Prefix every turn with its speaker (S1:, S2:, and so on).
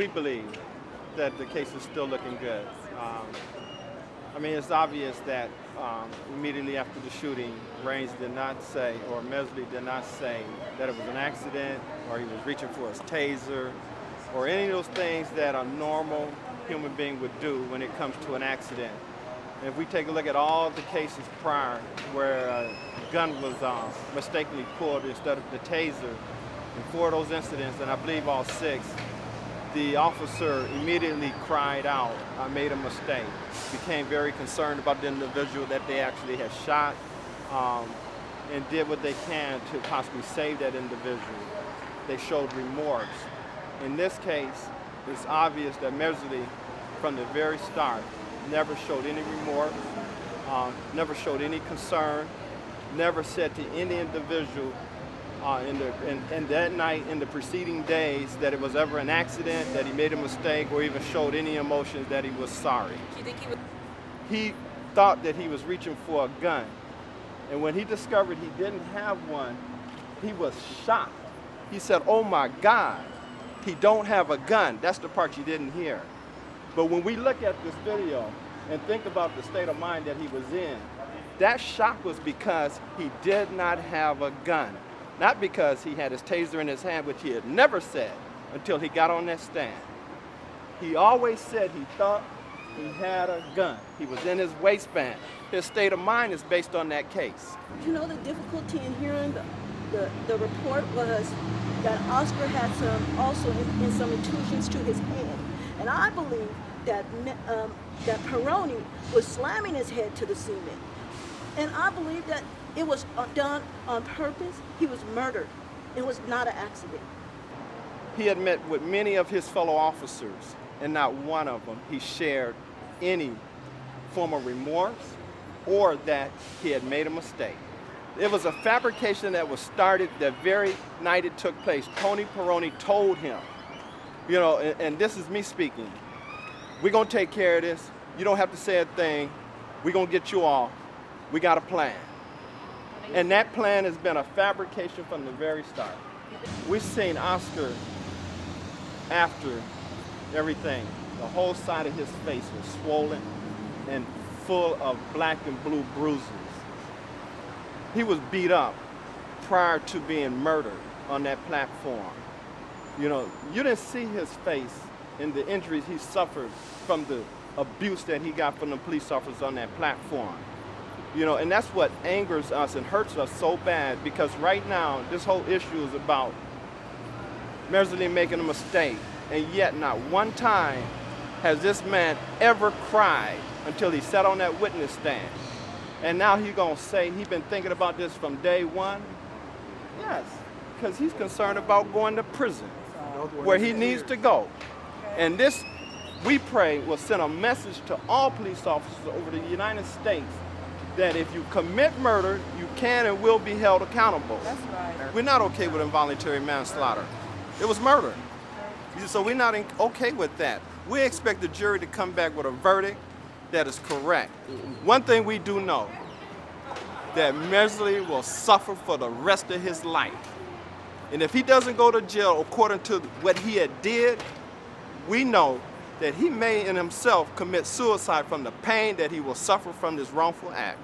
S1: we believe that the case is still looking good. I mean, it's obvious that immediately after the shooting, Raines did not say, or Mehserle did not say that it was an accident, or he was reaching for his taser, or any of those things that a normal human being would do when it comes to an accident. And if we take a look at all the cases prior where a gun was mistakenly pulled instead of the taser, in 4 of those incidents, and I believe all 6, the officer immediately cried out, "I made a mistake," became very concerned about the individual that they actually had shot, and did what they can to possibly save that individual. They showed remorse. In this case, it's obvious that Mehserle, from the very start, never showed any remorse, never showed any concern, never said to any individual in that night, in the preceding days, that it was ever an accident, that he made a mistake, or even showed any emotions that he was sorry.
S2: Do you think he would?
S1: He thought that he was reaching for a gun. And when he discovered he didn't have one, he was shocked. He said, "Oh my God, he don't have a gun." That's the part you didn't hear. But when we look at this video and think about the state of mind that he was in, that shock was because he did not have a gun. Not because he had his taser in his hand, which he had never said until he got on that stand. He always said he thought he had a gun. He was in his waistband. His state of mind is based on that case.
S3: You know, the difficulty in hearing the report was that Oscar had some intrusions to his head. And I believe that Peroni was slamming his head to the cement. And I believe that it was done on purpose. He was murdered. It was not an accident.
S1: He had met with many of his fellow officers, and not one of them he shared any form of remorse or that he had made a mistake. It was a fabrication that was started the very night it took place. Tony Peroni told him, you know, and this is me speaking, "We're gonna take care of this. You don't have to say a thing. We're gonna get you off. We got a plan." And that plan has been a fabrication from the very start. We've seen Oscar after everything. The whole side of his face was swollen and full of black and blue bruises. He was beat up prior to being murdered on that platform. You know, you didn't see his face and the injuries he suffered from the abuse that he got from the police officers on that platform. You know, and that's what angers us and hurts us so bad, because right now this whole issue is about Mehserle making a mistake, and yet not one time has this man ever cried until he sat on that witness stand. And now he's gonna say he's been thinking about this from day one? Yes, because he's concerned about going to prison, where he needs to go. And this, we pray, will send a message to all police officers over the United States that if you commit murder, you can and will be held accountable.
S2: That's right.
S1: We're not okay with involuntary manslaughter. It was murder. So we're not okay with that. We expect the jury to come back with a verdict that is correct. One thing we do know, that Mehserle will suffer for the rest of his life. And if he doesn't go to jail according to what he had did, we know that he may in himself commit suicide from the pain that he will suffer from this wrongful act.